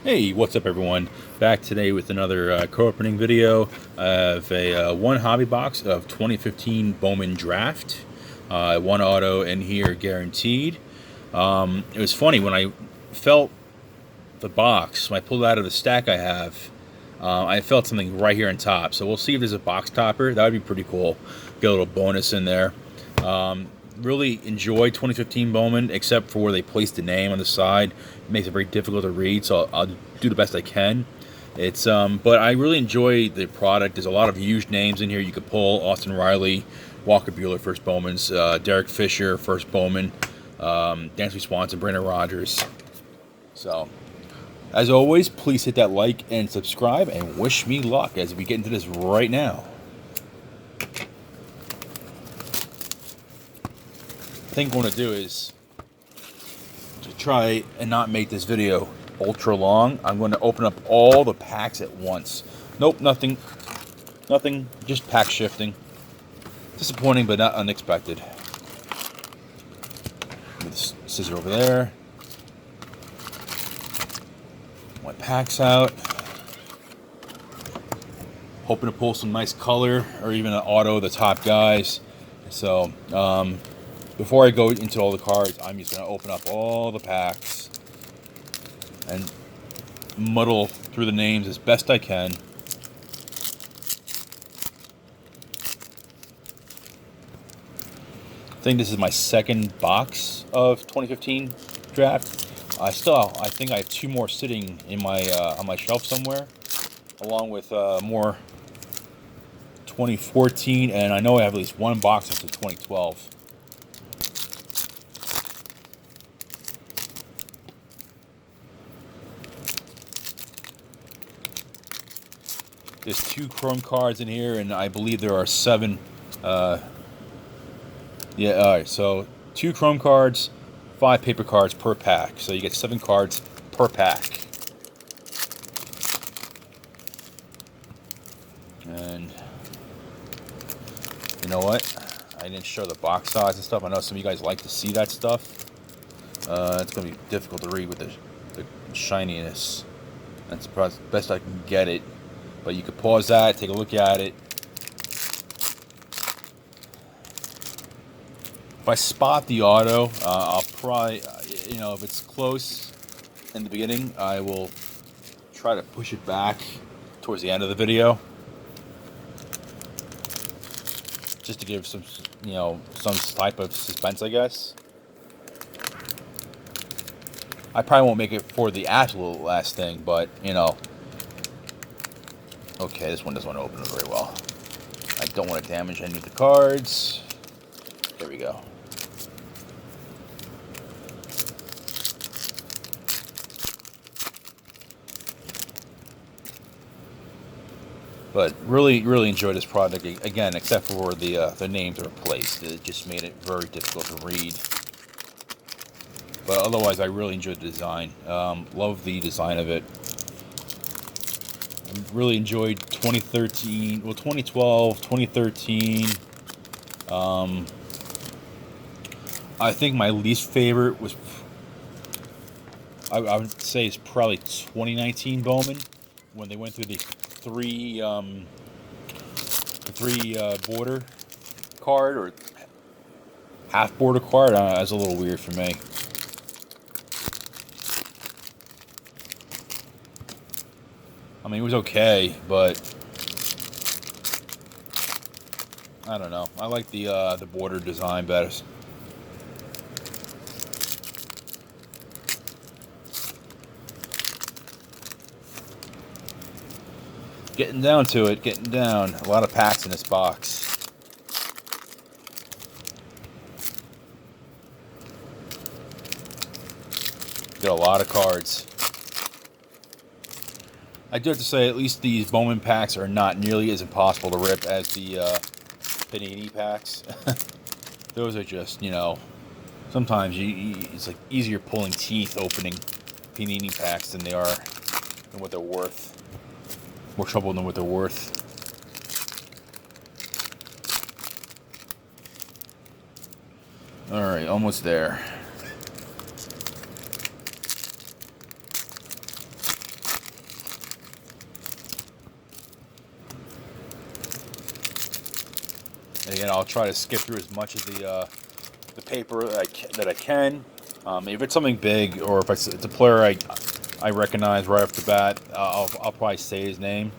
Hey, what's up everyone? Back today with another co-opening video of a one hobby box of 2015 Bowman Draft. One auto in here guaranteed. It was funny when I felt the box, when I pulled it out of the stack I have, I felt something right here on top. So we'll see if there's a box topper. That would be pretty cool. Get a little bonus in there. Really enjoyed 2015 Bowman, except for where they placed the name on the side. It makes it very difficult to read, so I'll do the best I can. But I really enjoy the product. There's a lot of used names in here you could pull: Austin Riley, Walker Buehler, first Bowman's, Derek Fisher, first Bowman, Dansby Swanson, Brandon Rogers. So, as always, please hit that like and subscribe, and wish me luck as we get into this right now. I think what I'm going to do is to try and not make this video ultra long. I'm going to open up all the packs at once. Nope, nothing, just pack shifting. Disappointing, but not unexpected. Move the scissor over there. My packs out. Hoping to pull some nice color or even an auto of the top guys. So, before I go into all the cards, I'm just going to open up all the packs and muddle through the names as best I can. I think this is my second box of 2015 draft. I think I have two more sitting in my on my shelf somewhere, along with more 2014, and I know I have at least one box that's of 2012. There's 2 chrome cards in here, and I believe there are 7. Yeah, alright, so 2 chrome cards, 5 paper cards per pack. So you get 7 cards per pack. And you know what? I didn't show the box size and stuff. I know some of you guys like to see that stuff. It's going to be difficult to read with the shininess. That's the best I can get it. But you could pause that, take a look at it. If I spot the auto, I'll probably, if it's close in the beginning, I will try to push it back towards the end of the video. Just to give some type of suspense, I guess. I probably won't make it for the absolute last thing, but, Okay, this one doesn't want to open very well. I don't want to damage any of the cards. There we go. But really, really enjoyed this product again, except for the names are placed. It just made it very difficult to read. But otherwise, I really enjoyed the design. Love the design of it. I really enjoyed 2013, well, 2012, 2013. I think my least favorite was, I would say, is probably 2019 Bowman, when they went through the three border card or half border card. That's a little weird for me. I mean, it was okay, but I don't know. I like the border design better. Getting down to it, getting down. A lot of packs in this box. Got a lot of cards. I do have to say, at least these Bowman packs are not nearly as impossible to rip as the Panini packs. Those are just, sometimes it's like easier pulling teeth opening Panini packs than they are than what they're worth. More trouble than what they're worth. Alright, almost there. And again, I'll try to skip through as much of the paper that I can. If it's something big, or if it's a player I recognize right off the bat, I'll probably say his name.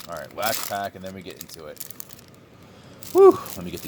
All right, last pack, and then we get into it. Whew! Let me get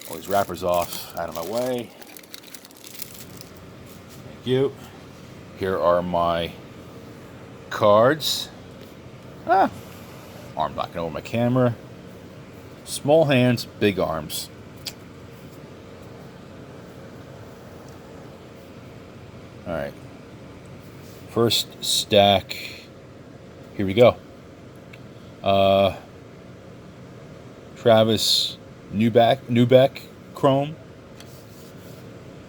all these wrappers off out of my way. Thank you. Here are my cards. Arm knocking over my camera. Small hands, big arms. All right. First stack. Here we go. Travis Newbeck Chrome.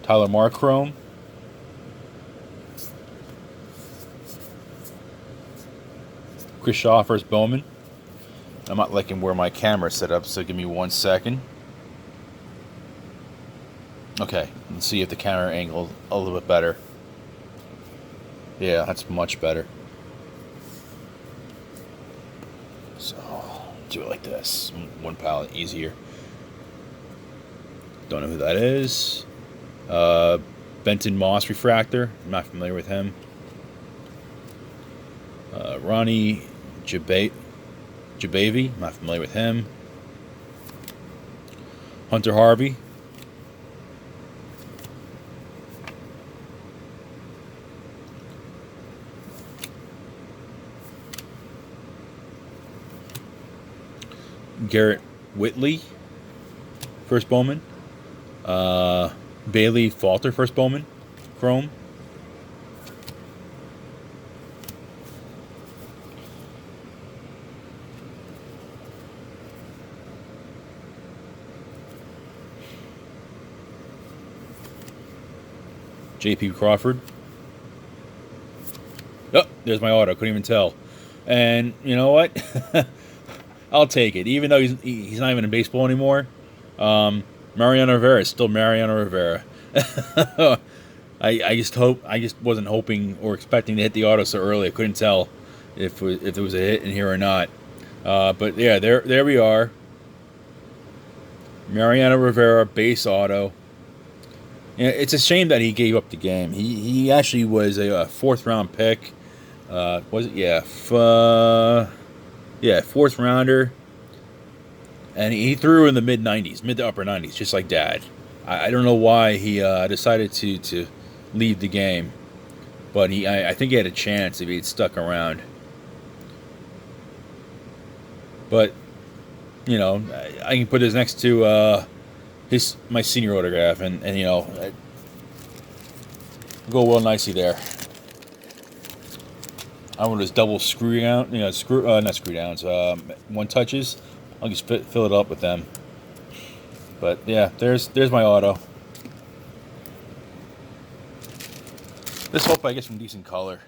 Tyler Mark Chrome. Chris Shaw first Bowman. I'm not liking where my camera's set up, so give me 1 second. Okay, let's see if the camera angle a little bit better. Yeah, that's much better. So, do it like this. One palette easier. Don't know who that is. Benton Moss Refractor. I'm not familiar with him. Ronnie Jabavi. I'm not familiar with him. Hunter Harvey. Garrett Whitley, first Bowman. Bailey Falter, first Bowman, Chrome. J.P. Crawford. Oh, there's my auto. Couldn't even tell. And you know what? I'll take it. Even though he's not even in baseball anymore. Mariano Rivera is still Mariano Rivera. I just wasn't hoping or expecting to hit the auto so early. I couldn't tell if there was a hit in here or not. But yeah, there we are. Mariano Rivera base auto. Yeah, it's a shame that he gave up the game. He actually was a fourth round pick. Was it? Yeah. Fourth rounder. And he threw in the mid to upper 90s, just like Dad. I don't know why he decided to leave the game. But I think he had a chance if he had stuck around. But, you know, I can put this next to my senior autograph, and you know, go well nicely there. I want those double screw down, not screw downs, one touches. I'll just fill it up with them. But yeah, there's my auto. Let's hope I get some decent color.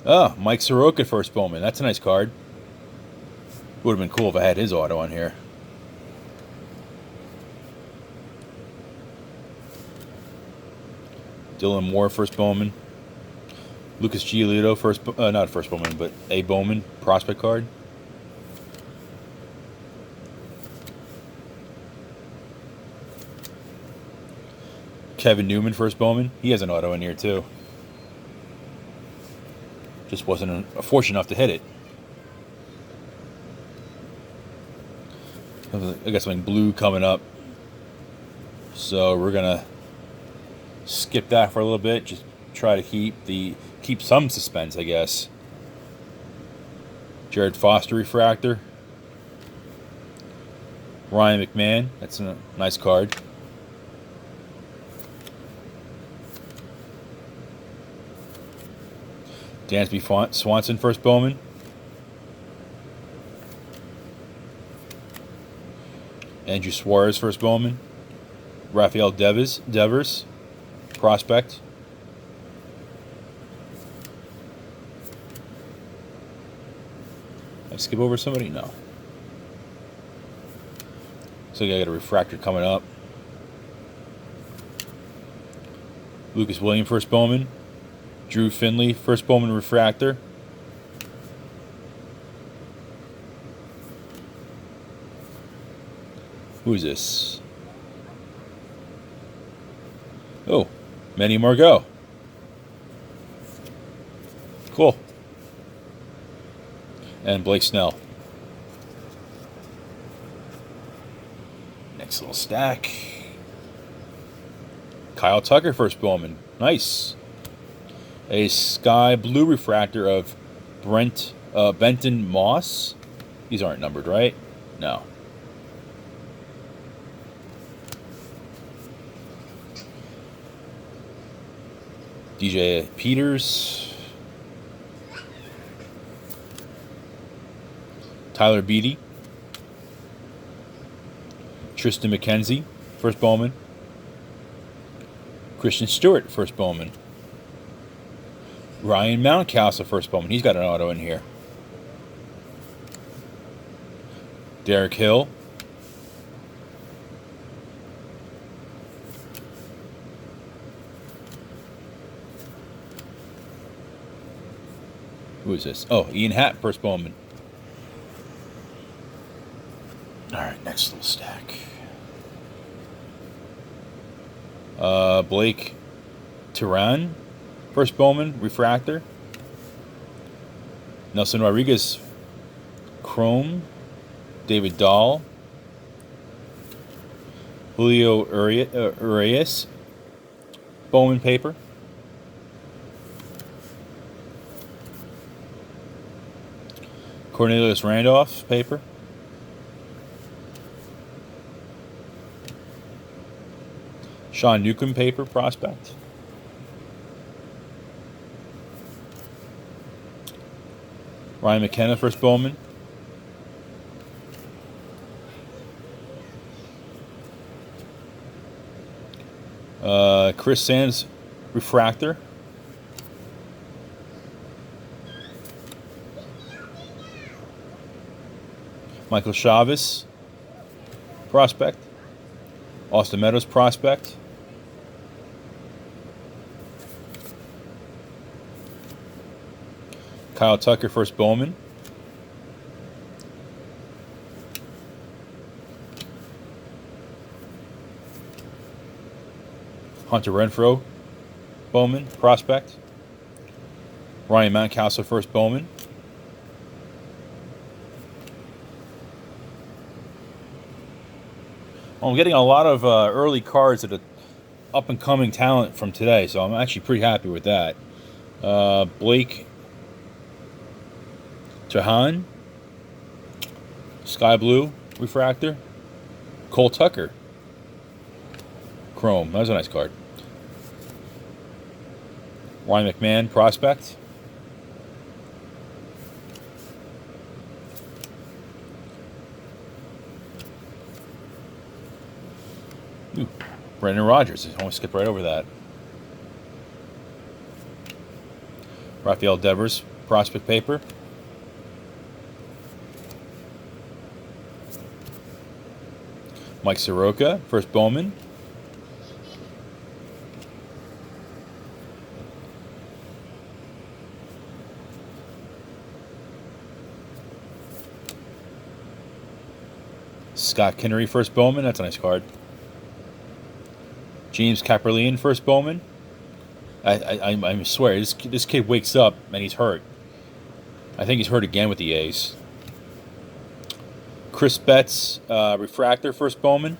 Oh, Mike Soroka first Bowman. That's a nice card. Would have been cool if I had his auto on here. Dylan Moore first Bowman. Lucas Giolito not first Bowman, but a Bowman prospect card. Kevin Newman first Bowman. He has an auto in here too. Just wasn't fortunate enough to hit it. I got something blue coming up, so we're gonna skip that for a little bit. Just try to keep some suspense, I guess. Jared Foster refractor. Ryan McMahon. That's a nice card. Dansby Swanson first Bowman. Andrew Suarez first Bowman. Rafael Devers prospect. skip over somebody? No. So I got a refractor coming up. Lucas William, first Bowman. Drew Finley, first Bowman refractor. Who is this? Oh, Manny Margot. Cool. And Blake Snell. Next little stack. Kyle Tucker, first Bowman. Nice. A sky blue refractor of Benton Moss. These aren't numbered, right? No. DJ Peters. Tyler Beatty. Tristan McKenzie, first Bowman. Christian Stewart, first Bowman. Ryan Mountcastle, first Bowman. He's got an auto in here. Derek Hill. Who is this? Oh, Ian Happ, first Bowman. Alright, next little stack. Blake Turan, first Bowman, refractor. Nelson Rodriguez, chrome. David Dahl. Julio Urias, Bowman paper. Cornelius Randolph paper. Sean Newcomb paper prospect. Ryan McKenna, first Bowman. Chris Sands, refractor. Michael Chavez, prospect. Austin Meadows, prospect. Kyle Tucker, first Bowman. Hunter Renfroe, Bowman, prospect. Ryan Mountcastle, first Bowman. Well, I'm getting a lot of early cards that are up-and-coming talent from today, so I'm actually pretty happy with that. Blake Tahan, Sky Blue refractor. Cole Tucker, chrome. That was a nice card. Ryan McMahon, prospect. Ooh, Brendan Rodgers. I almost skipped right over that. Rafael Devers, prospect paper. Mike Soroka, first Bowman. Scott Kinnery, first Bowman. That's a nice card. James Kaperlian, first Bowman. I swear, this kid wakes up and he's hurt. I think he's hurt again with the A's. Chris Betts, refractor, first Bowman.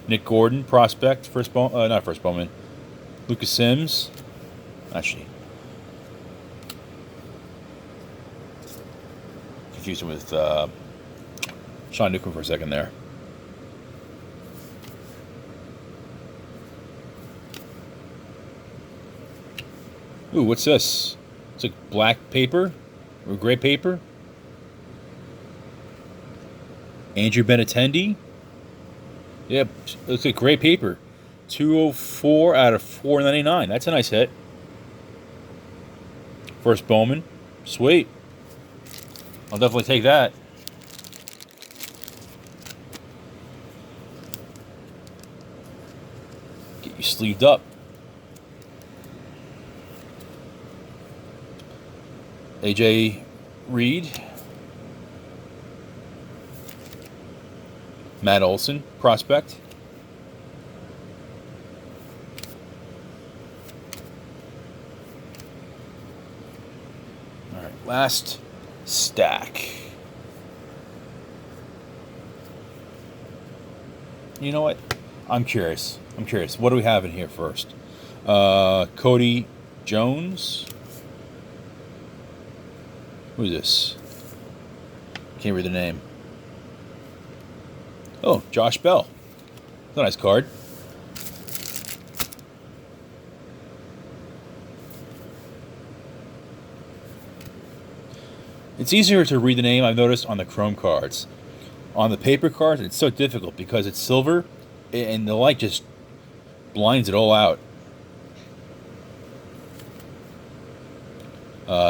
Nick Gordon, prospect, first Bowman. Not first Bowman. Lucas Sims. Actually, confused him with Sean Newcomb for a second there. Ooh, what's this? It's like black paper or gray paper. Andrew Benintendi. Yep, looks like gray paper. 204 out of 499. That's a nice hit. First Bowman. Sweet. I'll definitely take that. Get you sleeved up. AJ Reed. Matt Olson, prospect. All right, last stack. You know what? I'm curious. What do we have in here first? Cody Jones. Who is this? Can't read the name. Oh, Josh Bell. That's a nice card. It's easier to read the name, I've noticed, on the chrome cards. On the paper cards, it's so difficult because it's silver and the light just blinds it all out.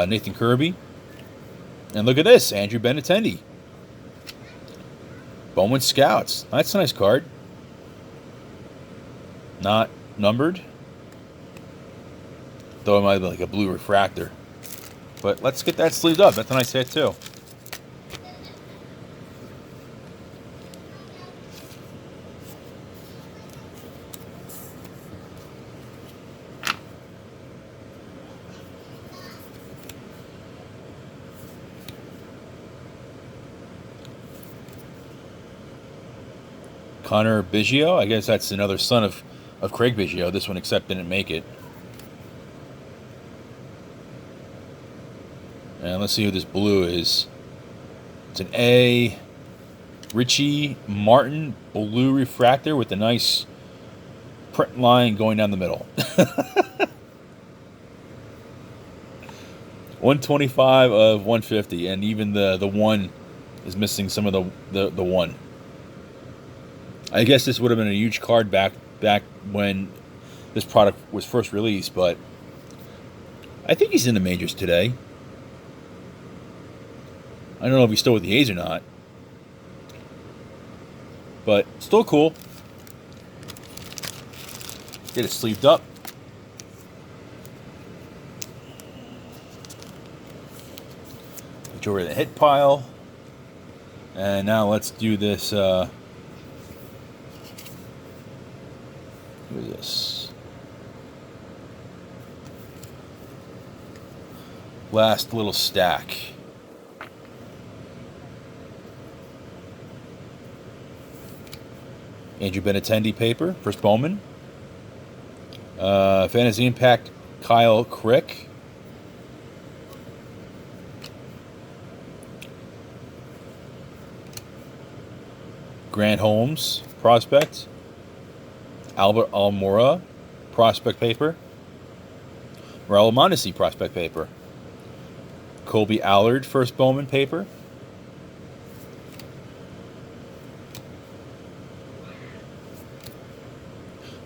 Nathan Kirby. And look at this, Andrew Benintendi. Bowman Scouts. That's a nice card. Not numbered. Though it might be like a blue refractor. But let's get that sleeved up. That's a nice hit too. Connor Biggio. I guess that's another son of Craig Biggio. This one, except didn't make it. And let's see who this blue is. It's an A. Richie Martin blue refractor with a nice print line going down the middle. 125 of 150, and even the one is missing some of the one. I guess this would have been a huge card back when this product was first released, but I think he's in the majors today. I don't know if he's still with the A's or not, but still cool. Get it sleeved up. Put you over the hit pile, and now let's do this. Who is this? Last little stack. Andrew Benintendi paper, first Bowman. Fantasy Impact, Kyle Crick. Grant Holmes, prospect. Albert Almora, prospect paper. Raul Mondesi, prospect paper. Colby Allard, first Bowman paper.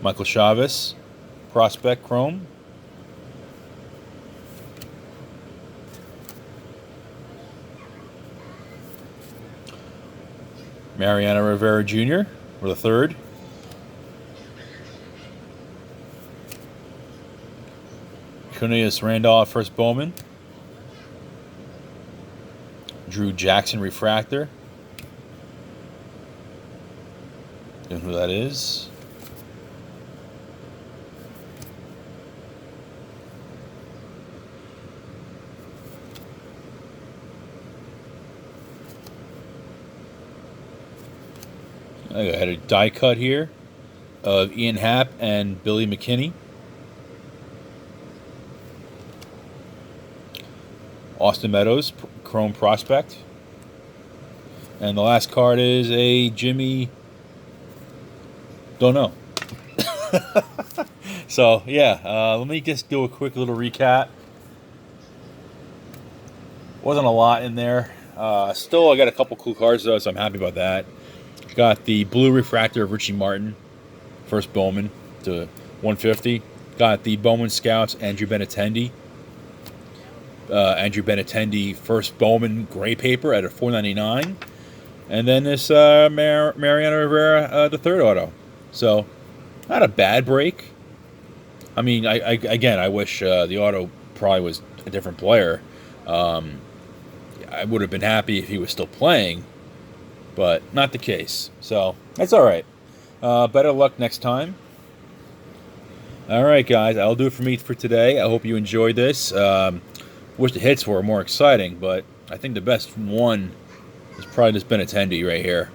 Michael Chavez, prospect chrome. Mariano Rivera Jr. for the third. Cornelius Randolph, first Bowman. Drew Jackson refractor. Don't know who that is. I had a die cut here of Ian Happ and Billy McKinney. Austin Meadows, chrome prospect. And the last card is a Jimmy. Don't know. So, yeah, let me just do a quick little recap. Wasn't a lot in there. Still, I got a couple cool cards, though, so I'm happy about that. Got the blue refractor of Richie Martin, first Bowman, to 150. Got the Bowman Scouts, Andrew Benintendi. Andrew Benintendi first Bowman gray paper at a $4.99, and then this Mariano Rivera the third auto. So not a bad break. I mean, again, I wish the auto probably was a different player. I would have been happy if he was still playing, but not the case. So that's all right. Better luck next time. All right, guys, that'll do it for me for today. I hope you enjoyed this. Wish the hits were more exciting, but I think the best one is probably this Benintendi right here.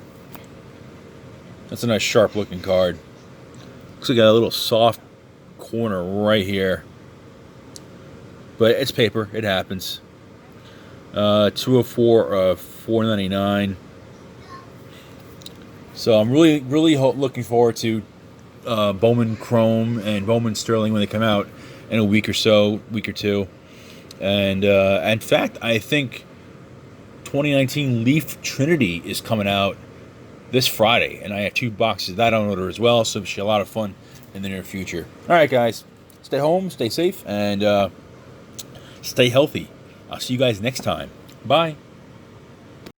That's a nice sharp-looking card. Looks like got a little soft corner right here, but it's paper. It happens. 204 of 499. So I'm really looking forward to Bowman Chrome and Bowman Sterling when they come out in a week or two. And in fact, I think 2019 Leaf Trinity is coming out this Friday, and I have 2 boxes of that on order as well, so it should be a lot of fun in the near future. All right, guys, stay home, stay safe, and stay healthy. I'll see you guys next time. Bye.